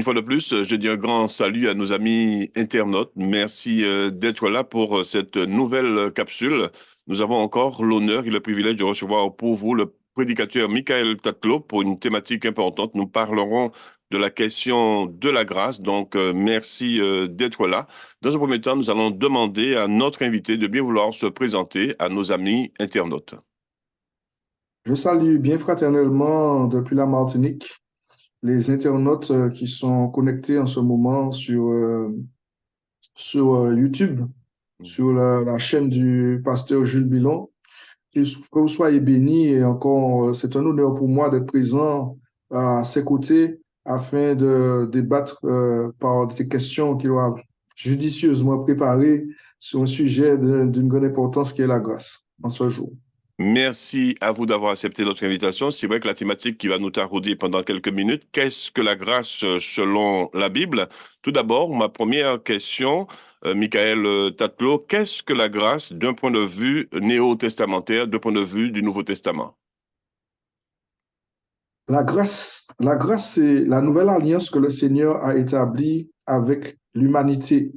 Une fois de plus, je dis un grand salut à nos amis internautes. Merci d'être là pour cette nouvelle capsule. Nous avons encore l'honneur et le privilège de recevoir pour vous le prédicateur Michael Tatlo pour une thématique importante. Nous parlerons de la question de la grâce. Donc, merci d'être là. Dans un premier temps, nous allons demander à notre invité de bien vouloir se présenter à nos amis internautes. Je salue bien fraternellement depuis la Martinique les internautes qui sont connectés en ce moment sur YouTube, sur la chaîne du pasteur Jules Bilon. Que vous soyez bénis et encore, c'est un honneur pour moi d'être présent à ses côtés afin de débattre par des questions qu'il aura judicieusement préparées sur un sujet d'une grande importance qui est la grâce en ce jour. Merci à vous d'avoir accepté notre invitation. C'est vrai que la thématique qui va nous tarauder pendant quelques minutes, qu'est-ce que la grâce selon la Bible? Tout d'abord, ma première question, Michael Tatlo, qu'est-ce que la grâce d'un point de vue néo-testamentaire, d'un point de vue du Nouveau Testament? La grâce, c'est la nouvelle alliance que le Seigneur a établie avec l'humanité.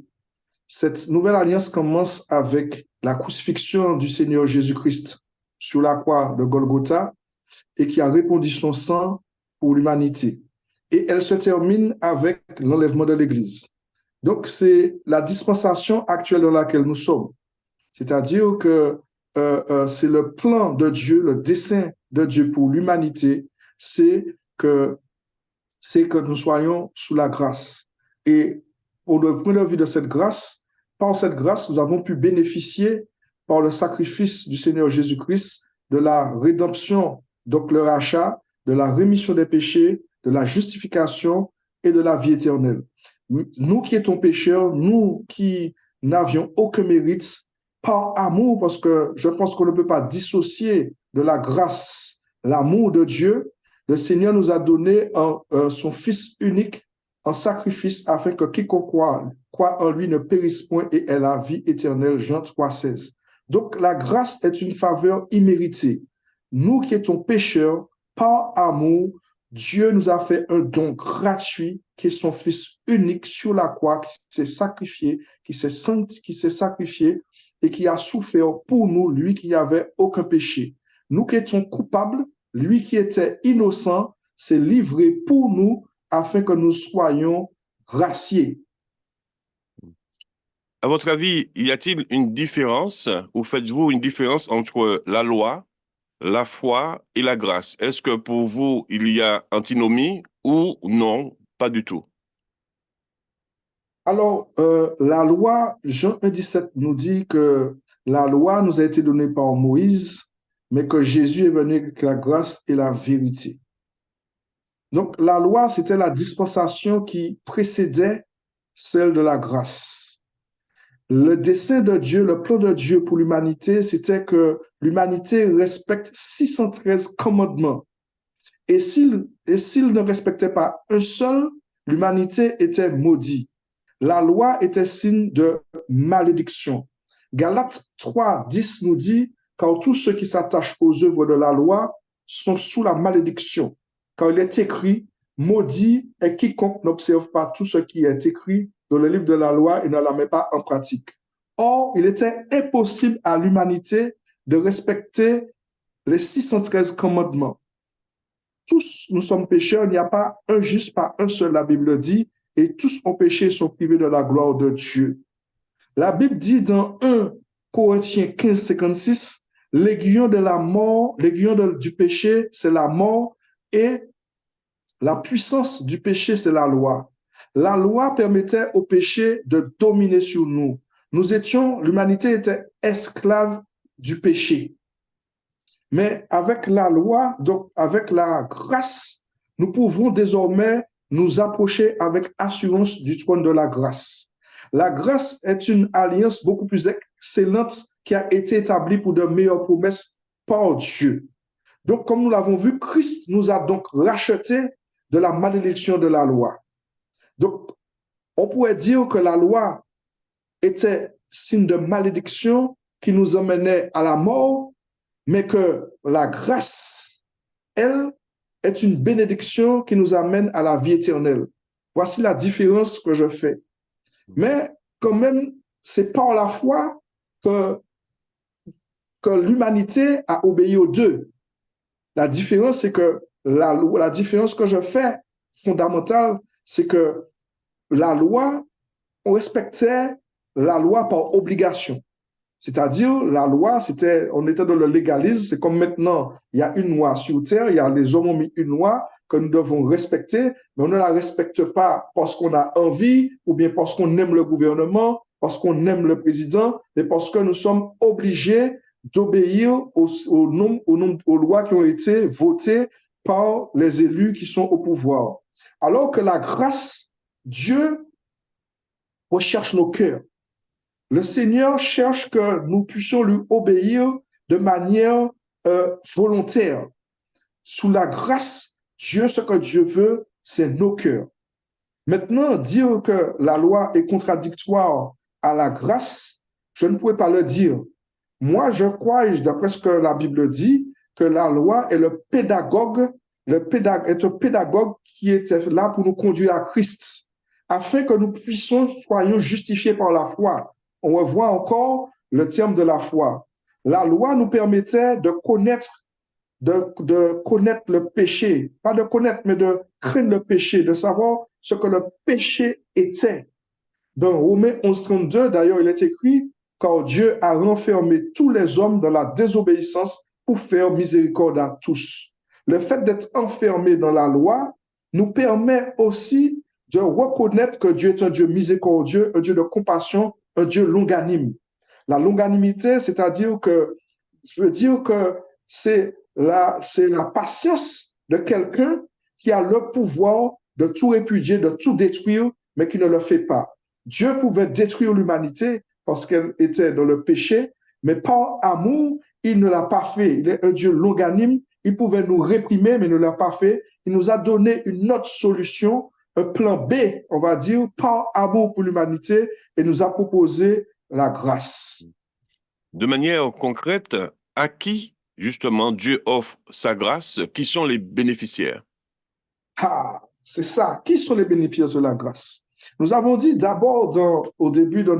Cette nouvelle alliance commence avec la crucifixion du Seigneur Jésus-Christ sur la croix de Golgotha et qui a répandu son sang pour l'humanité. Et elle se termine avec l'enlèvement de l'Église. Donc, c'est la dispensation actuelle dans laquelle nous sommes. C'est-à-dire que c'est le plan de Dieu, le dessein de Dieu pour l'humanité, c'est que, c'est que nous soyons sous la grâce. Et au point de vue de cette grâce, par cette grâce, nous avons pu bénéficier par le sacrifice du Seigneur Jésus-Christ de la rédemption, donc le rachat, de la rémission des péchés, de la justification et de la vie éternelle. Nous qui étions pécheurs, nous qui n'avions aucun mérite, par amour, parce que je pense qu'on ne peut pas dissocier de la grâce l'amour de Dieu, le Seigneur nous a donné son Fils unique en sacrifice afin que quiconque croit en lui ne périsse point et ait la vie éternelle. Jean 3,16. Donc la grâce est une faveur imméritée. Nous qui étions pécheurs, par amour, Dieu nous a fait un don gratuit qui est son Fils unique sur la croix, qui s'est sacrifié, qui s'est sacrifié et qui a souffert pour nous, lui qui n'avait aucun péché. Nous qui étions coupables, lui qui était innocent, s'est livré pour nous afin que nous soyons graciés. À votre avis, y a-t-il une différence, ou faites-vous une différence entre la loi, la foi et la grâce? Est-ce que pour vous, il y a antinomie ou non, pas du tout? Alors, la loi, Jean 1,17 nous dit que la loi nous a été donnée par Moïse, mais que Jésus est venu avec la grâce et la vérité. Donc, la loi, c'était la dispensation qui précédait celle de la grâce. Le dessein de Dieu, le plan de Dieu pour l'humanité, c'était que l'humanité respecte 613 commandements. Et s'il ne respectait pas un seul, l'humanité était maudite. La loi était signe de malédiction. Galates 3,10 nous dit, car tous ceux qui s'attachent aux œuvres de la loi sont sous la malédiction. Car il est écrit, maudit est quiconque n'observe pas tout ce qui est écrit dans le livre de la loi et ne la met pas en pratique. Or, il était impossible à l'humanité de respecter les 613 commandements. Tous nous sommes pécheurs, il n'y a pas un juste, pas un seul, la Bible dit, et tous ont péché et sont privés de la gloire de Dieu. La Bible dit dans 1 Corinthiens 15, 56, l'aiguillon de la mort, du péché, c'est la mort, et la puissance du péché, c'est la loi. La loi permettait au péché de dominer sur nous. L'humanité était esclave du péché. Mais avec la loi, donc avec la grâce, nous pouvons désormais nous approcher avec assurance du trône de la grâce. La grâce est une alliance beaucoup plus excellente qui a été établie pour de meilleures promesses par Dieu. Donc, comme nous l'avons vu, Christ nous a donc rachetés de la malédiction de la loi. Donc, on pourrait dire que la loi était signe de malédiction qui nous emmenait à la mort, mais que la grâce, elle, est une bénédiction qui nous amène à la vie éternelle. Voici la différence que je fais. Mais quand même, c'est par la foi que, que l'humanité a obéi aux deux. La différence, c'est que la différence que je fais fondamentale, c'est que la loi, on respectait la loi par obligation. C'est-à-dire, la loi, on était dans le légalisme. C'est comme maintenant, il y a une loi sur terre, les hommes ont mis une loi que nous devons respecter, mais on ne la respecte pas parce qu'on a envie ou bien parce qu'on aime le gouvernement, parce qu'on aime le président, mais parce que nous sommes obligés d'obéir aux lois qui ont été votées par les élus qui sont au pouvoir. Alors que la grâce, Dieu recherche nos cœurs. Le Seigneur cherche que nous puissions lui obéir de manière volontaire. Sous la grâce, Dieu, ce que Dieu veut, c'est nos cœurs. Maintenant, dire que la loi est contradictoire à la grâce, je ne pouvais pas le dire. Moi, je crois, d'après ce que la Bible dit, que la loi est est un pédagogue qui était là pour nous conduire à Christ, afin que nous soyons justifiés par la foi. On revoit encore le terme de la foi. La loi nous permettait de connaître le péché, pas de connaître, mais de craindre le péché, de savoir ce que le péché était. Dans Romains 11:32, d'ailleurs, il est écrit, car Dieu a renfermé tous les hommes dans la désobéissance pour faire miséricorde à tous. Le fait d'être enfermé dans la loi nous permet aussi de reconnaître que Dieu est un Dieu miséricordieux, un Dieu de compassion, un Dieu longanime. La longanimité, c'est-à-dire que, je veux dire que c'est la patience de quelqu'un qui a le pouvoir de tout répudier, de tout détruire, mais qui ne le fait pas. Dieu pouvait détruire l'humanité parce qu'elle était dans le péché, mais par amour, il ne l'a pas fait. Il est un Dieu longanime. Il pouvait nous réprimer, mais il ne l'a pas fait. Il nous a donné une autre solution, un plan B, on va dire, par amour pour l'humanité, et nous a proposé la grâce. De manière concrète, à qui justement Dieu offre sa grâce? Qui sont les bénéficiaires? Ah, c'est ça. Qui sont les bénéficiaires de la grâce? Nous avons dit d'abord au début de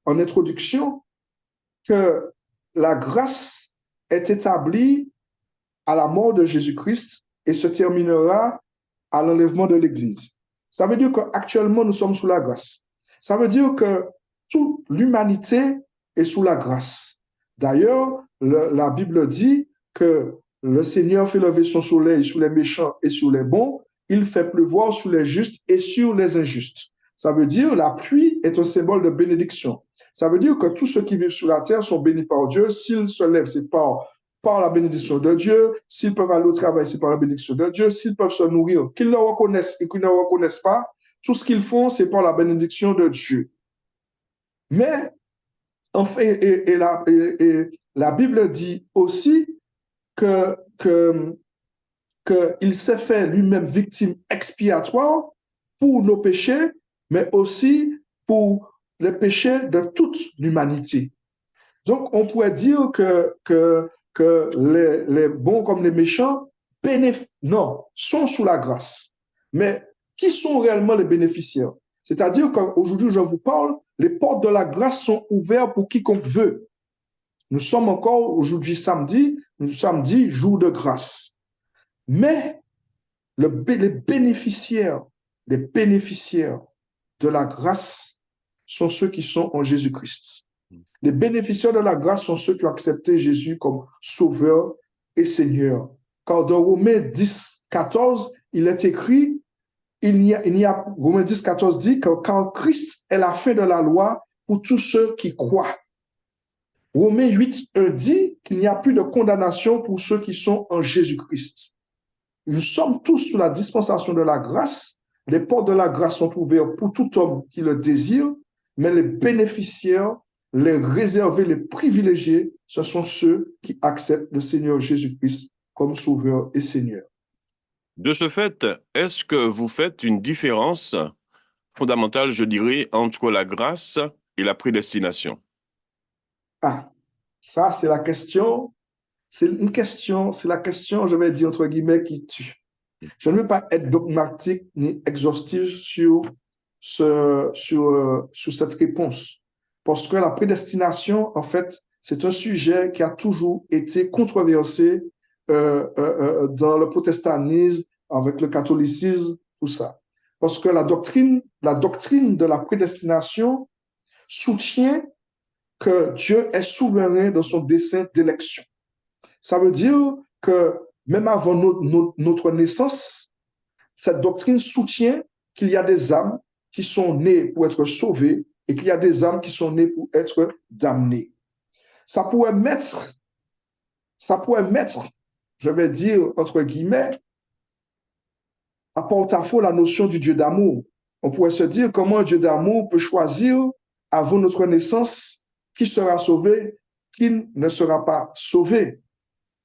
en introduction que la grâce est établie à la mort de Jésus-Christ et se terminera à l'enlèvement de l'Église. Ça veut dire qu'actuellement, nous sommes sous la grâce. Ça veut dire que toute l'humanité est sous la grâce. D'ailleurs, la Bible dit que le Seigneur fait lever son soleil sur les méchants et sur les bons. Il fait pleuvoir sur les justes et sur les injustes. Ça veut dire la pluie est un symbole de bénédiction. Ça veut dire que tous ceux qui vivent sur la terre sont bénis par Dieu. S'ils se lèvent, c'est par la bénédiction de Dieu. S'ils peuvent aller au travail, c'est par la bénédiction de Dieu. S'ils peuvent se nourrir, qu'ils le reconnaissent et qu'ils ne le reconnaissent pas, tout ce qu'ils font, c'est par la bénédiction de Dieu. Mais, enfin, la Bible dit aussi qu'il s'est fait lui-même victime expiatoire pour nos péchés, mais aussi pour les péchés de toute l'humanité. Donc, on pourrait dire que les bons comme les méchants sont sous la grâce. Mais qui sont réellement les bénéficiaires? C'est-à-dire qu'aujourd'hui, je vous parle, les portes de la grâce sont ouvertes pour quiconque veut. Nous sommes encore aujourd'hui samedi, jour de grâce. Mais les bénéficiaires de la grâce sont ceux qui sont en Jésus-Christ. Les bénéficiaires de la grâce sont ceux qui ont accepté Jésus comme sauveur et Seigneur. Car dans Romains 10, 14, il est écrit, Romains 10, 14 dit que car Christ est la fin de la loi pour tous ceux qui croient. Romains 8, 1 dit qu'il n'y a plus de condamnation pour ceux qui sont en Jésus-Christ. Nous sommes tous sous la dispensation de la grâce. Les portes de la grâce sont ouvertes pour tout homme qui le désire, mais les bénéficiaires, les réservés, les privilégiés, ce sont ceux qui acceptent le Seigneur Jésus-Christ comme Sauveur et Seigneur. De ce fait, est-ce que vous faites une différence fondamentale, je dirais, entre la grâce et la prédestination? Ah, ça, c'est la question, je vais dire entre guillemets, qui tue. Je ne veux pas être dogmatique ni exhaustif sur cette réponse. Parce que la prédestination, en fait, c'est un sujet qui a toujours été controversé dans le protestantisme, avec le catholicisme, tout ça. Parce que la doctrine de la prédestination soutient que Dieu est souverain dans son dessein d'élection. Ça veut dire que même avant notre naissance, cette doctrine soutient qu'il y a des âmes qui sont nées pour être sauvées et qu'il y a des âmes qui sont nées pour être damnées. Ça pourrait mettre, je vais dire entre guillemets, à porte-à-faux la notion du Dieu d'amour. On pourrait se dire comment un Dieu d'amour peut choisir avant notre naissance qui sera sauvé, qui ne sera pas sauvé.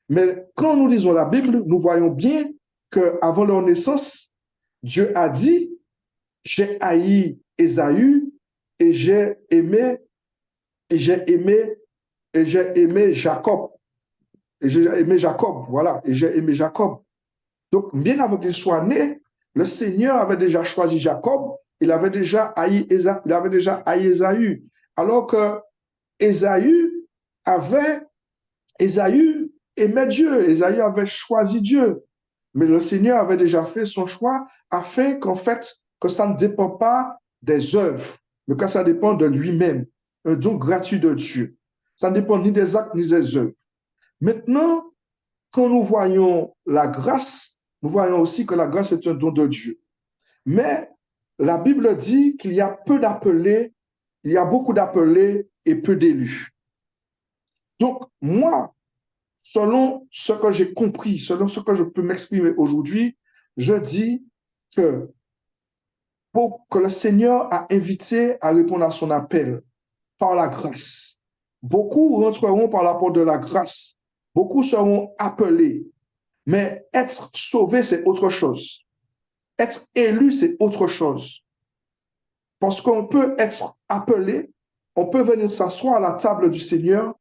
Mais quand nous lisons la Bible, nous voyons bien qu'avant leur naissance, Dieu a dit, j'ai haï Ésaü et j'ai aimé, et j'ai aimé, et j'ai aimé Jacob. Et j'ai aimé Jacob, voilà, et j'ai aimé Jacob. Donc, bien avant qu'il soit né, le Seigneur avait déjà choisi Jacob, il avait déjà haï Ésaü. Alors que Ésaü aimait Dieu, Ésaü avait choisi Dieu. Mais le Seigneur avait déjà fait son choix afin qu'en fait, que ça ne dépend pas des œuvres, mais que ça dépend de lui-même, un don gratuit de Dieu. Ça ne dépend ni des actes ni des œuvres. Maintenant, quand nous voyons la grâce, nous voyons aussi que la grâce est un don de Dieu. Mais la Bible dit qu'il y a peu d'appelés, il y a beaucoup d'appelés et peu d'élus. Donc, moi, selon ce que j'ai compris, selon ce que je peux m'exprimer aujourd'hui, je dis que que le Seigneur a invité à répondre à son appel par la grâce. Beaucoup rentreront par la porte de la grâce. Beaucoup seront appelés. Mais être sauvé, c'est autre chose. Être élu, c'est autre chose. Parce qu'on peut être appelé, on peut venir s'asseoir à la table du Seigneur,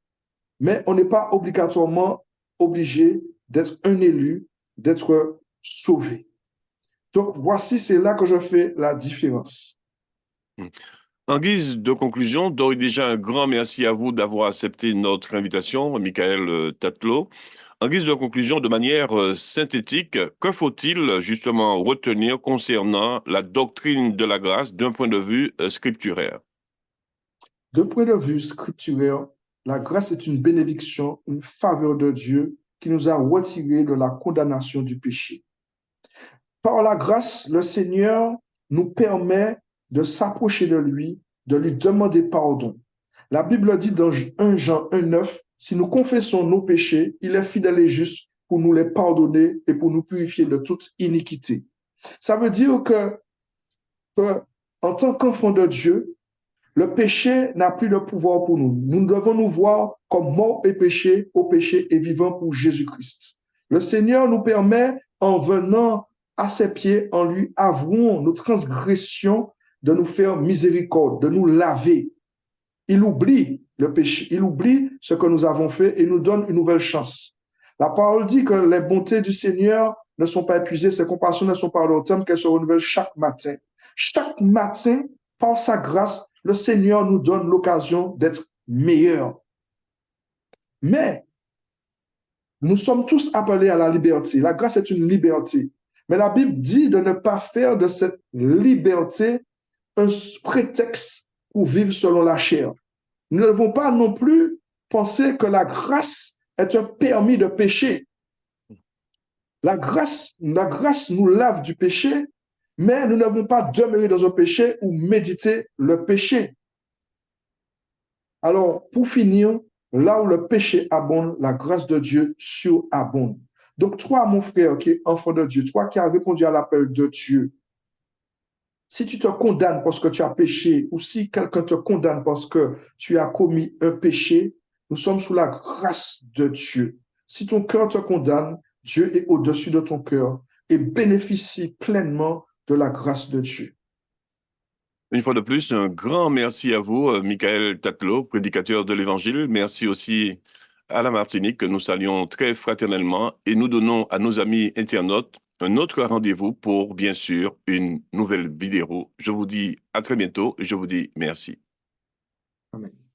mais on n'est pas obligatoirement obligé d'être un élu, d'être sauvé. Donc, voici, c'est là que je fais la différence. En guise de conclusion, d'ores et déjà un grand merci à vous d'avoir accepté notre invitation, Michael Tatlo. En guise de conclusion, de manière synthétique, que faut-il justement retenir concernant la doctrine de la grâce d'un point de vue scripturaire? D'un point de vue scripturaire, la grâce est une bénédiction, une faveur de Dieu qui nous a retirés de la condamnation du péché. Par la grâce, le Seigneur nous permet de s'approcher de lui, de lui demander pardon. La Bible dit dans 1 Jean 1,9, si nous confessons nos péchés, il est fidèle et juste pour nous les pardonner et pour nous purifier de toute iniquité. Ça veut dire que en tant qu'enfant de Dieu, le péché n'a plus de pouvoir pour nous. Nous devons nous voir comme morts au péché et vivants pour Jésus-Christ. Le Seigneur nous permet, en venant à ses pieds, en lui avouant nos transgressions, de nous faire miséricorde, de nous laver. Il oublie le péché, il oublie ce que nous avons fait et nous donne une nouvelle chance. La parole dit que les bontés du Seigneur ne sont pas épuisées, ses compassions ne sont pas à long terme, qu'elles se renouvellent chaque matin. Chaque matin, par sa grâce, le Seigneur nous donne l'occasion d'être meilleurs. Mais nous sommes tous appelés à la liberté. La grâce est une liberté. Mais la Bible dit de ne pas faire de cette liberté un prétexte pour vivre selon la chair. Nous ne devons pas non plus penser que la grâce est un permis de péché. La grâce nous lave du péché, mais nous ne devons pas demeurer dans un péché ou méditer le péché. Alors, pour finir, là où le péché abonde, la grâce de Dieu surabonde. Donc, toi, mon frère qui est enfant de Dieu, toi qui as répondu à l'appel de Dieu, si tu te condamnes parce que tu as péché, ou si quelqu'un te condamne parce que tu as commis un péché, nous sommes sous la grâce de Dieu. Si ton cœur te condamne, Dieu est au-dessus de ton cœur et bénéficie pleinement de la grâce de Dieu. Une fois de plus, un grand merci à vous, Michael Tatlo, prédicateur de l'Évangile. Merci aussi à la Martinique, que nous saluons très fraternellement et nous donnons à nos amis internautes un autre rendez-vous pour, bien sûr, une nouvelle vidéo. Je vous dis à très bientôt et je vous dis merci. Amen.